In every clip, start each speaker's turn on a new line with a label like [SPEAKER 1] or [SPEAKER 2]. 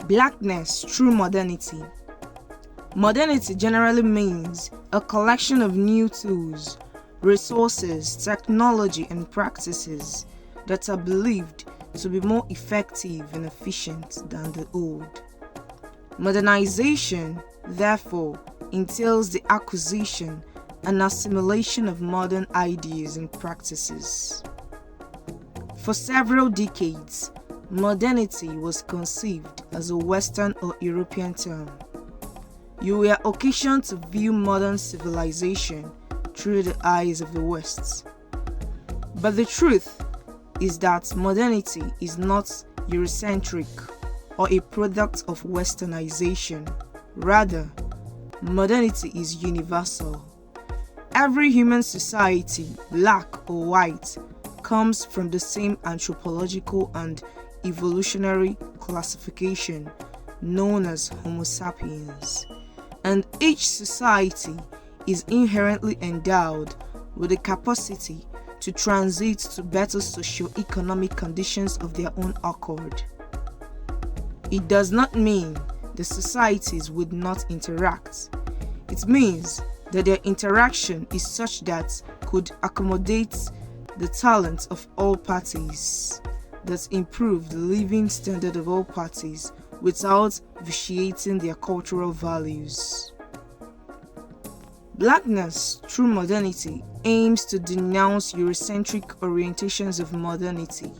[SPEAKER 1] Blackness through modernity. Modernity generally means a collection of new tools, resources, technology, and practices that are believed to be more effective and efficient than the old. Modernization, therefore, entails the acquisition and assimilation of modern ideas and practices. For several decades, modernity was conceived as a Western or European term. You were occasioned to view modern civilization through the eyes of the West. But the truth is that modernity is not Eurocentric or a product of Westernization. Rather, modernity is universal. Every human society, black or white, comes from the same anthropological and evolutionary classification known as Homo sapiens, and each society is inherently endowed with the capacity to transit to better socio-economic conditions of their own accord. It does not mean the societies would not interact. It means that their interaction is such that could accommodate the talents of all parties, that improve the living standard of all parties without vitiating their cultural values. Blackness through modernity aims to denounce Eurocentric orientations of modernity,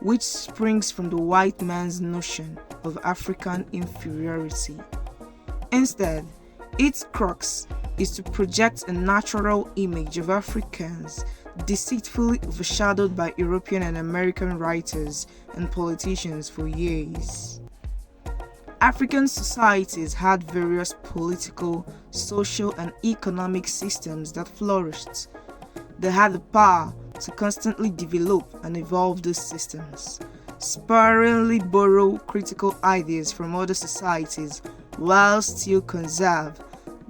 [SPEAKER 1] which springs from the white man's notion of African inferiority. Instead, its crux is to project a natural image of Africans deceitfully overshadowed by European and American writers and politicians for years. African societies had various political, social, and economic systems that flourished. They had the power to constantly develop and evolve these systems, sparingly borrow critical ideas from other societies while still conserve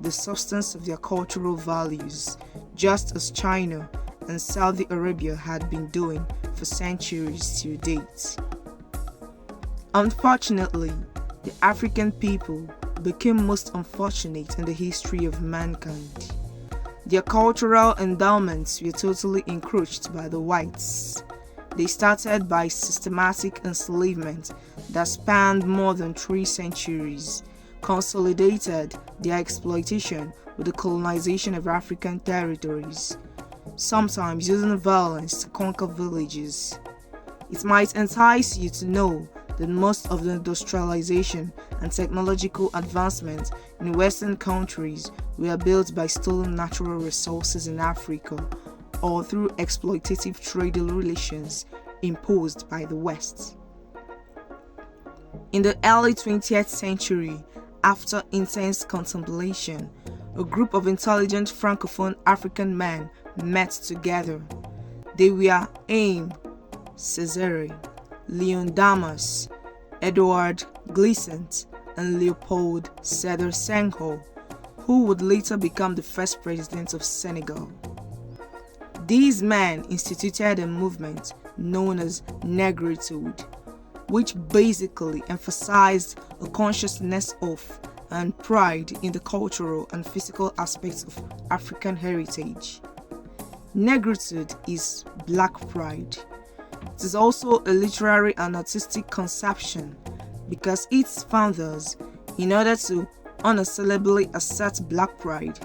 [SPEAKER 1] the substance of their cultural values, just as China and Saudi Arabia had been doing for centuries to date. Unfortunately, the African people became most unfortunate in the history of mankind. Their cultural endowments were totally encroached by the whites. They started by systematic enslavement that spanned more than 3 centuries, consolidated their exploitation with the colonization of African territories, sometimes using violence to conquer villages. It might entice you to know that most of the industrialization and technological advancements in Western countries were built by stolen natural resources in Africa or through exploitative trade relations imposed by the West. In the early 20th century, after intense contemplation, a group of intelligent Francophone African men met together. They were Aimé Césaire, Leon Damas, Edward Glissant, and Leopold Sédar Senghor, who would later become the first president of Senegal. These men instituted a movement known as Negritude, which basically emphasized a consciousness of and pride in the cultural and physical aspects of African heritage. Negritude is black pride. It is also a literary and artistic conception because its founders, in order to unassailably assert black pride,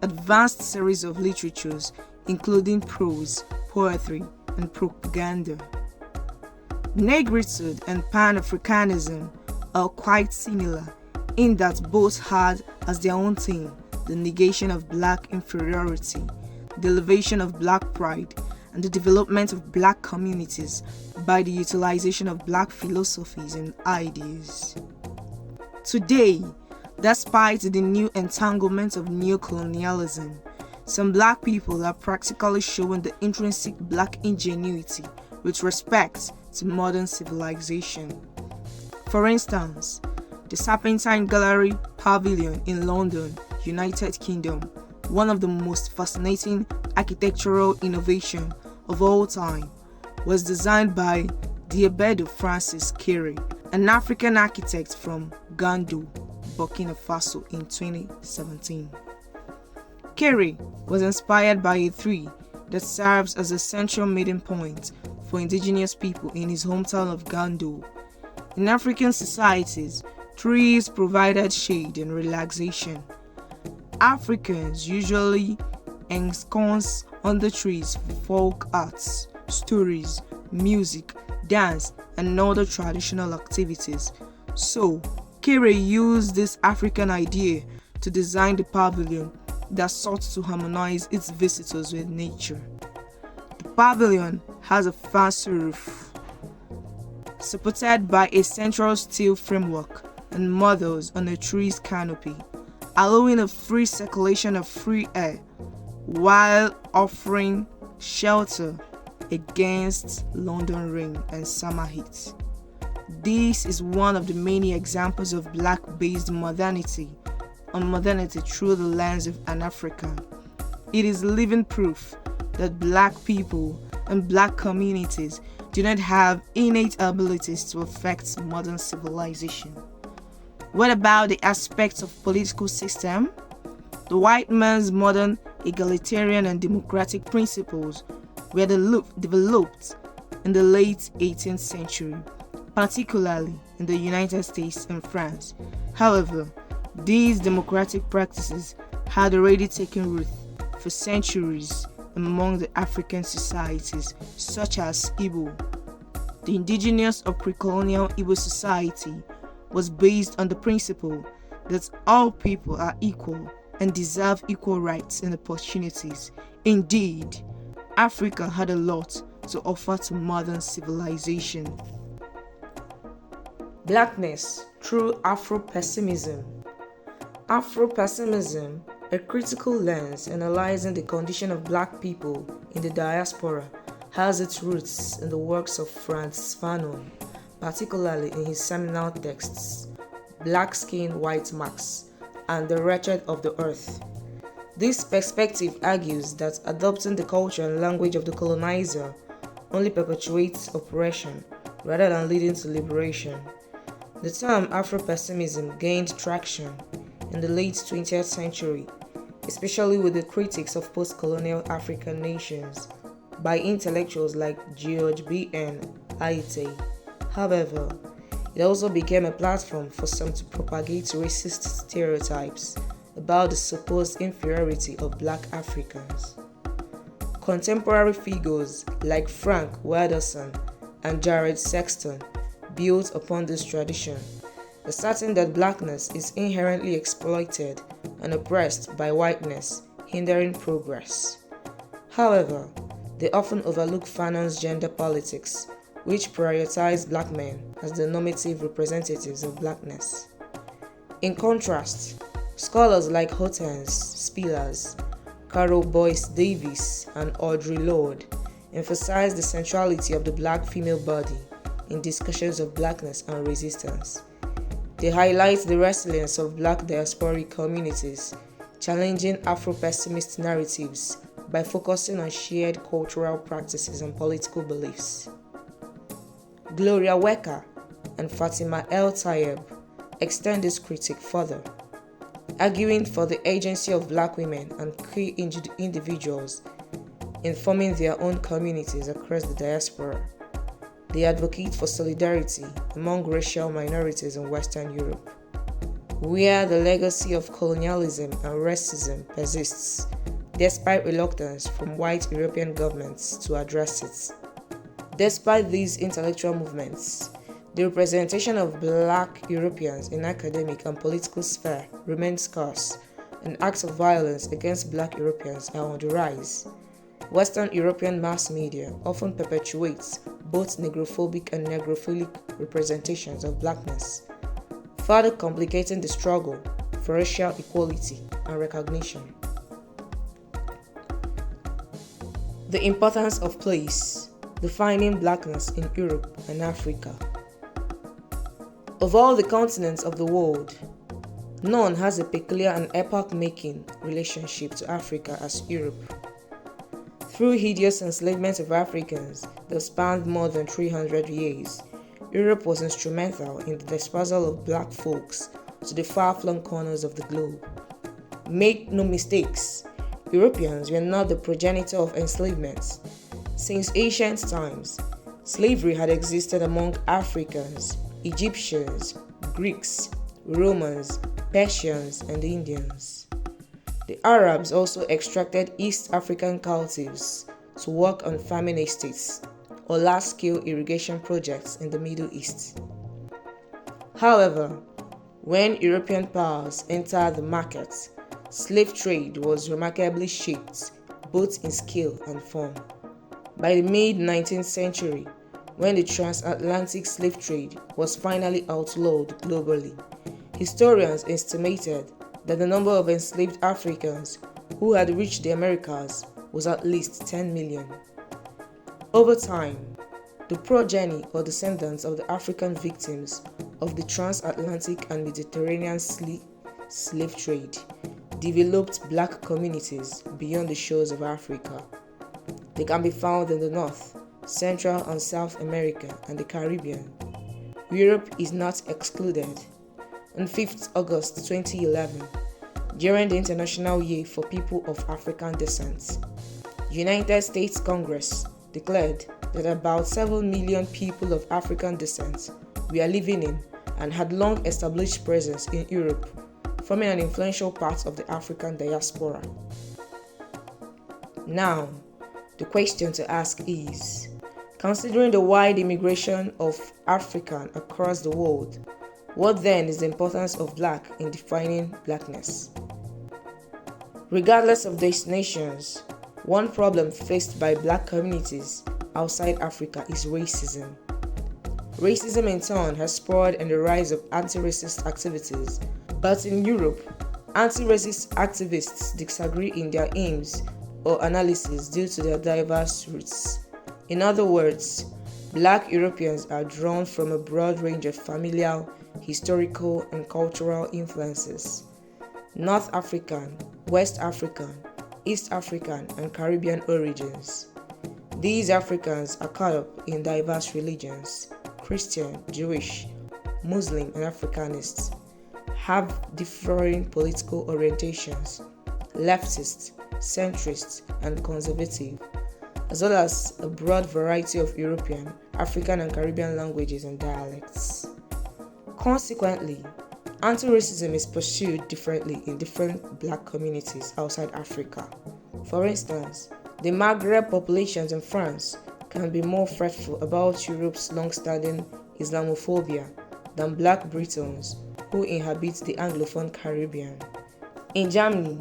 [SPEAKER 1] advanced series of literatures including prose, poetry, and propaganda. Negritude and Pan-Africanism are quite similar in that both had as their own theme the negation of black inferiority, the elevation of black pride, and the development of black communities by the utilization of black philosophies and ideas. Today, despite the new entanglement of neocolonialism, some black people are practically showing the intrinsic black ingenuity with respect to modern civilization. For instance, the Serpentine Gallery Pavilion in London, United Kingdom, one of the most fascinating architectural innovations of all time, was designed by Diabedo Francis Carey an African architect from Gando, Burkina Faso in 2017. Kere was inspired by a tree that serves as a central meeting point for indigenous people in his hometown of Gando. In African societies, trees provided shade and relaxation. Africans usually ensconce under trees for folk arts, stories, music, dance, and other traditional activities. So, Kere used this African idea to design the pavilion that sought to harmonize its visitors with nature. The pavilion has a fancy roof, supported by a central steel framework and models on a tree's canopy, allowing a free circulation of free air while offering shelter against London rain and summer heat. This is one of the many examples of Black-based modernity on modernity through the lens of an African. It is living proof that Black people and Black communities do not have innate abilities to affect modern civilization. What about the aspects of political system? The white man's modern egalitarian and democratic principles were developed in the late 18th century, particularly in the United States and France. However, these democratic practices had already taken root for centuries among the African societies, such as Igbo. The indigenous or pre-colonial Igbo society was based on the principle that all people are equal and deserve equal rights and opportunities. Indeed, Africa had a lot to offer to modern civilization. Blackness through Afro-pessimism. Afro-pessimism, a critical lens analyzing the condition of Black people in the diaspora, has its roots in the works of Frantz Fanon, particularly in his seminal texts, Black Skin, White Marks, and The Wretched of the Earth. This perspective argues that adopting the culture and language of the colonizer only perpetuates oppression rather than leading to liberation. The term Afro-pessimism gained traction in the late 20th century, especially with the critiques of post-colonial African nations by intellectuals like George B.N. Aite. However, it also became a platform for some to propagate racist stereotypes about the supposed inferiority of Black Africans. Contemporary figures like Frank Wilderson and Jared Sexton built upon this tradition, asserting that Blackness is inherently exploited and oppressed by whiteness, hindering progress. However, they often overlook Fanon's gender politics, which prioritize Black men as the normative representatives of Blackness. In contrast, scholars like Hortense Spillers, Carol Boyce Davis, and Audre Lorde emphasize the centrality of the Black female body in discussions of Blackness and resistance. They highlight the resilience of Black diasporic communities, challenging Afro-pessimist narratives by focusing on shared cultural practices and political beliefs. Gloria Wekker and Fatima El Tayeb extend this critique further, arguing for the agency of Black women and queer individuals in forming their own communities across the diaspora. They advocate for solidarity among racial minorities in Western Europe, where the legacy of colonialism and racism persists, despite reluctance from white European governments to address it. Despite these intellectual movements, the representation of Black Europeans in academic and political sphere remains scarce, and acts of violence against Black Europeans are on the rise. Western European mass media often perpetuates both negrophobic and negrophilic representations of Blackness, further complicating the struggle for racial equality and recognition. The importance of place, defining Blackness in Europe and Africa. Of all the continents of the world, none has a peculiar and epoch-making relationship to Africa as Europe. Through hideous enslavement of Africans that spanned more than 300 years, Europe was instrumental in the dispersal of black folks to the far-flung corners of the globe. Make no mistakes, Europeans were not the progenitor of enslavement. Since ancient times, slavery had existed among Africans, Egyptians, Greeks, Romans, Persians, and Indians. The Arabs also extracted East African captives to work on farming estates or large-scale irrigation projects in the Middle East. However, when European powers entered the market, slave trade was remarkably shaped both in scale and form. By the mid-19th century, when the transatlantic slave trade was finally outlawed globally, historians estimated that the number of enslaved Africans who had reached the Americas was at least 10 million. Over time, the progeny or descendants of the African victims of the transatlantic and Mediterranean slave trade developed black communities beyond the shores of Africa. They can be found in the North, Central and South America, and the Caribbean. Europe is not excluded. On 5th August 2011, during the International Year for People of African Descent, the United States Congress declared that about 7 million people of African descent were living in and had long established presence in Europe, forming an influential part of the African diaspora. Now, the question to ask is, considering the wide immigration of African across the world, what then is the importance of black in defining blackness? Regardless of destinations, one problem faced by black communities outside Africa is racism. Racism in turn has spurred on the rise of anti-racist activities, but in Europe, anti-racist activists disagree in their aims or analysis due to their diverse roots. In other words, black Europeans are drawn from a broad range of familial, historical, and cultural influences. North African, West African, East African, and Caribbean origins. These Africans are caught up in diverse religions: Christian, Jewish, Muslim, and Africanist, have differing political orientations: leftist, centrist, and conservative, as well as a broad variety of European, African, and Caribbean languages and dialects. Consequently, anti-racism is pursued differently in different black communities outside Africa. For instance, the Maghreb populations in France can be more fretful about Europe's long-standing Islamophobia than black Britons who inhabit the Anglophone Caribbean. In Germany,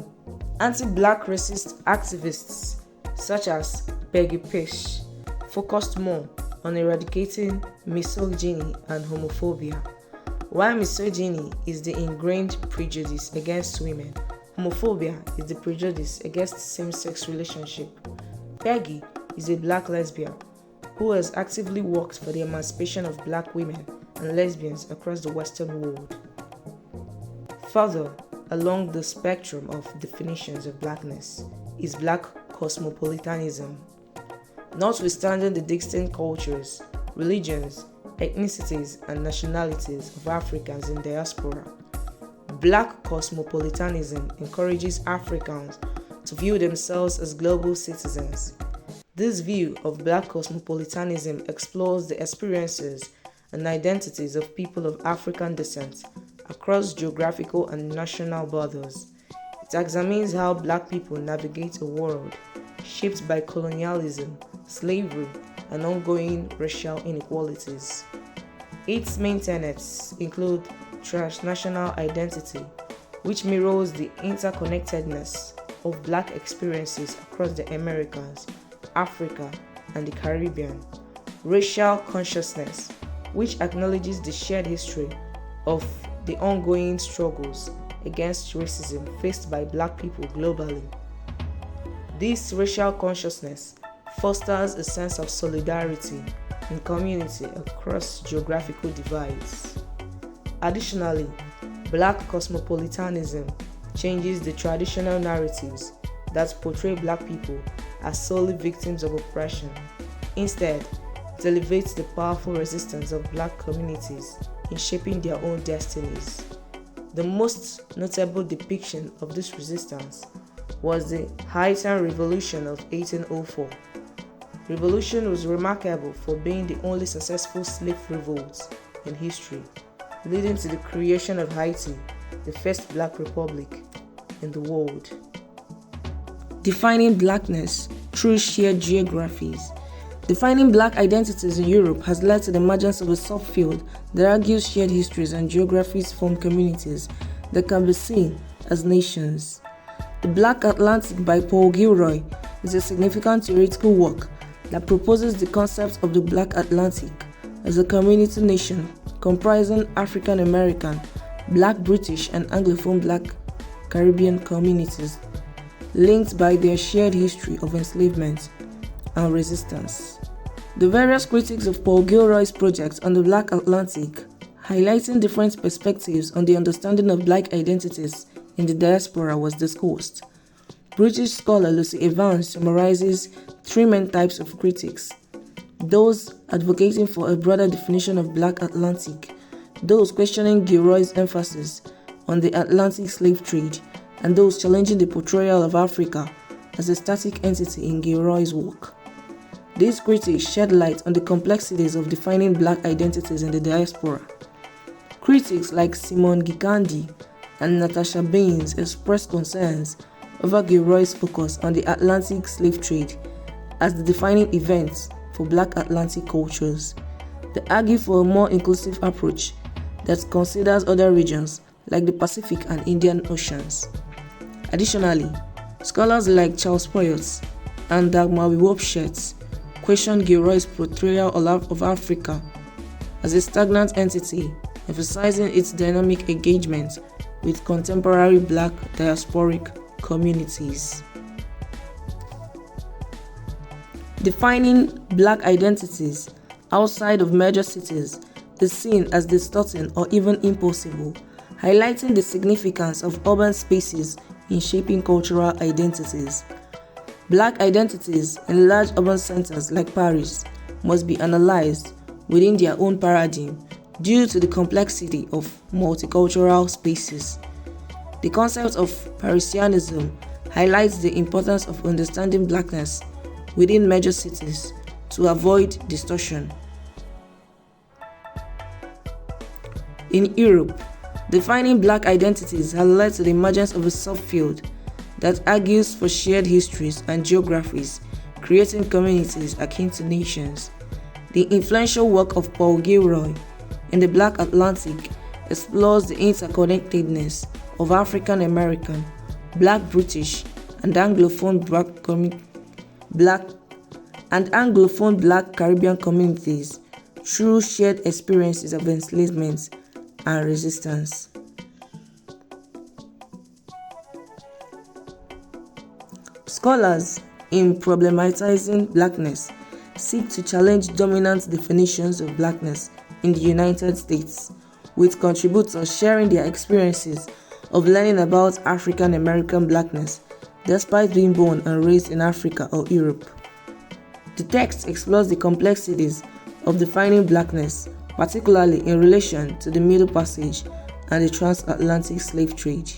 [SPEAKER 1] anti-black racist activists such as Peggy Pesch focused more on eradicating misogyny and homophobia. While misogyny is the ingrained prejudice against women, homophobia is the prejudice against same-sex relationships. Peggy is a black lesbian who has actively worked for the emancipation of black women and lesbians across the Western world. Further along the spectrum of definitions of blackness is black cosmopolitanism. Notwithstanding the distinct cultures, religions, ethnicities, and nationalities of Africans in diaspora, black cosmopolitanism encourages Africans to view themselves as global citizens. This view of black cosmopolitanism explores the experiences and identities of people of African descent across geographical and national borders. It examines how black people navigate a world shaped by colonialism, slavery, and ongoing racial inequalities. Its main tenets include transnational identity, which mirrors the interconnectedness of black experiences across the Americas, Africa, and the Caribbean; racial consciousness, which acknowledges the shared history of the ongoing struggles against racism faced by black people globally. This racial consciousness fosters a sense of solidarity and community across geographical divides. Additionally, black cosmopolitanism changes the traditional narratives that portray black people as solely victims of oppression. Instead, It elevates the powerful resistance of Black communities in shaping their own destinies. The most notable depiction of this resistance was the Haitian Revolution of 1804. The revolution was remarkable for being the only successful slave revolt in history, leading to the creation of Haiti, the first Black republic in the world. Defining Blackness through shared geographies. Defining Black identities in Europe has led to the emergence of a subfield that argues shared histories and geographies form communities that can be seen as nations. The Black Atlantic by Paul Gilroy is a significant theoretical work that proposes the concept of the Black Atlantic as a community nation comprising African American, Black British, and Anglophone Black Caribbean communities linked by their shared history of enslavement and resistance. The various critics of Paul Gilroy's project on the Black Atlantic, highlighting different perspectives on the understanding of Black identities in the diaspora, was discussed. British scholar Lucy Evans summarizes three main types of critics: those advocating for a broader definition of Black Atlantic, those questioning Gilroy's emphasis on the Atlantic slave trade, and those challenging the portrayal of Africa as a static entity in Gilroy's work. These critics shed light on the complexities of defining Black identities in the diaspora. Critics like Simon Gikandi and Natasha Baines expressed concerns over Gilroy's focus on the Atlantic slave trade as the defining event for Black Atlantic cultures. They argue for a more inclusive approach that considers other regions like the Pacific and Indian Oceans. Additionally, scholars like Charles Poyot and Dagmar Wopshet question Gilroy's portrayal of Africa as a stagnant entity, emphasizing its dynamic engagement with contemporary Black diasporic communities. Defining Black identities outside of major cities is seen as distorting or even impossible, highlighting the significance of urban spaces in shaping cultural identities. Black identities in large urban centers like Paris must be analyzed within their own paradigm due to the complexity of multicultural spaces. The concept of Parisianism highlights the importance of understanding Blackness within major cities to avoid distortion. In Europe, defining Black identities has led to the emergence of a subfield that argues for shared histories and geographies, creating communities akin to nations. The influential work of Paul Gilroy in the Black Atlantic explores the interconnectedness of African American, Black British, and Anglophone Black Caribbean communities through shared experiences of enslavement and resistance. Scholars, in problematizing Blackness, seek to challenge dominant definitions of Blackness in the United States, with contributors sharing their experiences of learning about African American Blackness despite being born and raised in Africa or Europe. The text explores the complexities of defining Blackness, particularly in relation to the Middle Passage and the transatlantic slave trade.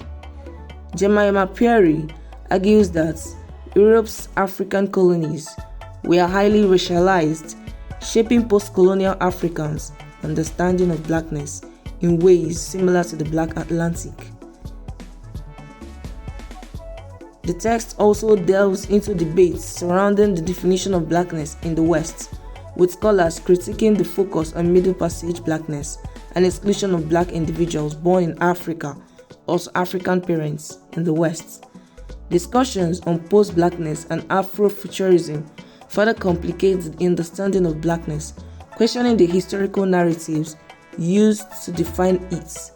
[SPEAKER 1] Jemima Perry argues that Europe's African colonies were highly racialized, shaping post-colonial Africans' understanding of Blackness in ways similar to the Black Atlantic. The text also delves into debates surrounding the definition of Blackness in the West, with scholars critiquing the focus on Middle Passage Blackness and exclusion of Black individuals born in Africa or to African parents in the West. Discussions on post-Blackness and Afrofuturism further complicate the understanding of Blackness, questioning the historical narratives used to define it.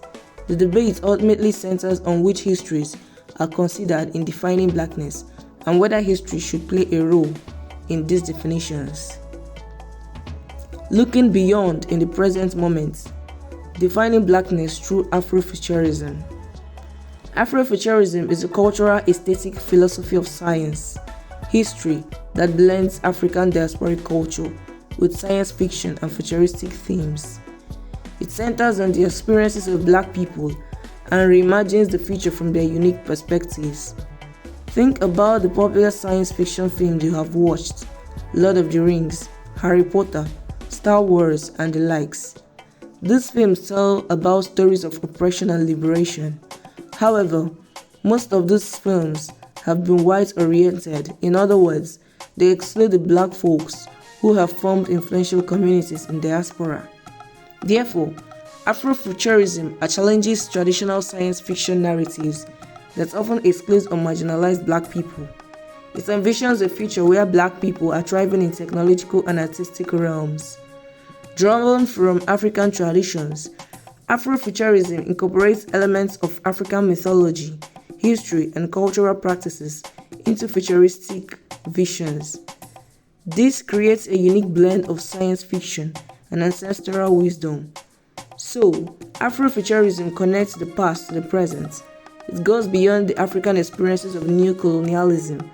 [SPEAKER 1] The debate ultimately centers on which histories are considered in defining Blackness and whether history should play a role in these definitions. Looking beyond in the present moment, defining Blackness through Afrofuturism. Afrofuturism is a cultural aesthetic philosophy of science, history that blends African diasporic culture with science fiction and futuristic themes. It centers on the experiences of Black people and reimagines the future from their unique perspectives. Think about the popular science fiction films you have watched: Lord of the Rings, Harry Potter, Star Wars, and the likes. These films tell about stories of oppression and liberation. However, most of these films have been white-oriented. In other words, they exclude the Black folks who have formed influential communities in diaspora. Therefore, Afrofuturism challenges traditional science fiction narratives that often exclude or marginalize Black people. It envisions a future where Black people are thriving in technological and artistic realms. Drawn from African traditions, Afrofuturism incorporates elements of African mythology, history, and cultural practices into futuristic visions. This creates a unique blend of science fiction and ancestral wisdom. So, Afrofuturism connects the past to the present. It goes beyond the African experiences of neo-colonialism,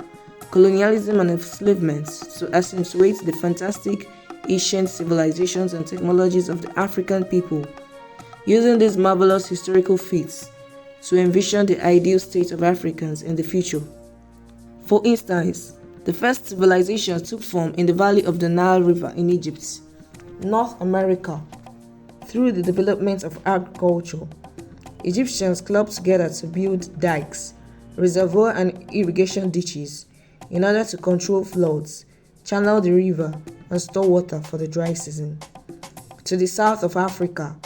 [SPEAKER 1] colonialism and enslavement to accentuate the fantastic ancient civilizations and technologies of the African people, using these marvelous historical feats to envision the ideal state of Africans in the future. For instance, the first civilization took form in the valley of the Nile River in Egypt, North America. Through the development of agriculture, Egyptians clubbed together to build dikes, reservoir and irrigation ditches in order to control floods, channel the river, and store water for the dry season. To the south of Africa,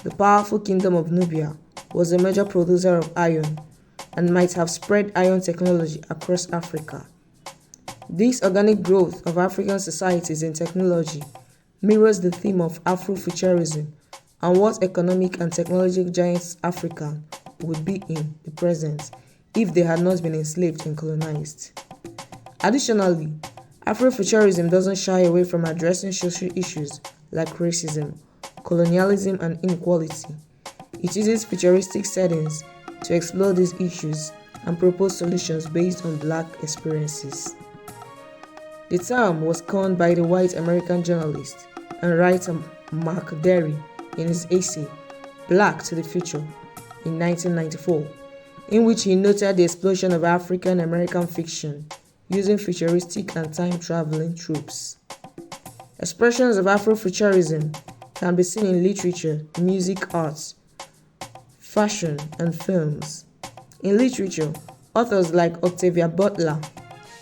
[SPEAKER 1] the powerful kingdom of Nubia was a major producer of iron and might have spread iron technology across Africa. This organic growth of African societies and technology mirrors the theme of Afrofuturism and what economic and technological giants Africa would be in the present if they had not been enslaved and colonized. Additionally, Afrofuturism doesn't shy away from addressing social issues like racism, colonialism, and inequality. It uses futuristic settings to explore these issues and propose solutions based on Black experiences. The term was coined by the white American journalist and writer Mark Derry in his essay, Black to the Future, in 1994, in which he noted the explosion of African American fiction using futuristic and time-traveling tropes. Expressions of Afrofuturism can be seen in literature, music, arts, fashion, and films. In literature, authors like Octavia Butler,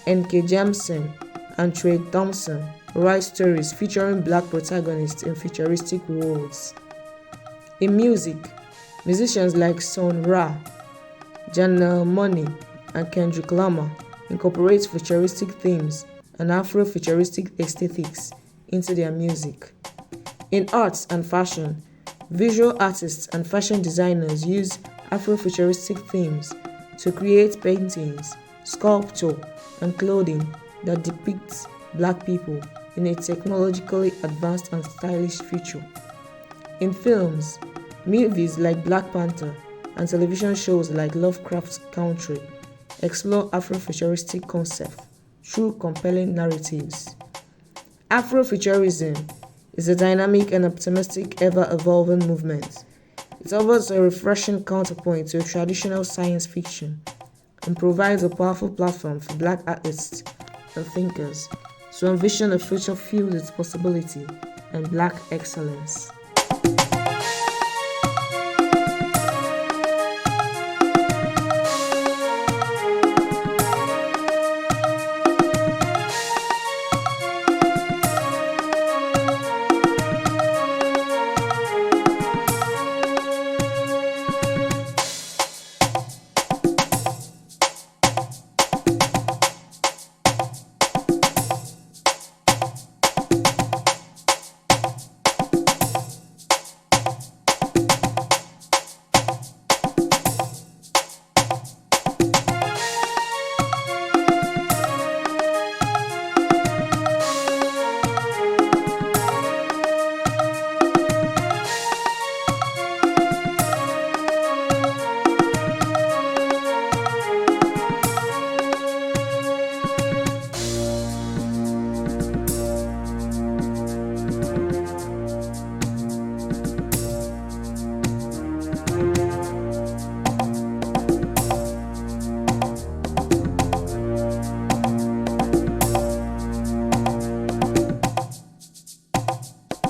[SPEAKER 1] N.K. Jemisin, and Trey Thompson write stories featuring Black protagonists in futuristic worlds. In music, musicians like Sun Ra, Janelle Monáe, and Kendrick Lamar incorporate futuristic themes and Afrofuturistic aesthetics into their music. In arts and fashion, visual artists and fashion designers use Afrofuturistic themes to create paintings, sculpture, and clothing that depicts Black people in a technologically advanced and stylish future. In films, movies like Black Panther and television shows like Lovecraft's Country explore Afrofuturistic concepts through compelling narratives. Afrofuturism is a dynamic and optimistic, ever-evolving movement. It offers a refreshing counterpoint to traditional science fiction and provides a powerful platform for Black artists and thinkers to envision a future filled with possibility and Black excellence.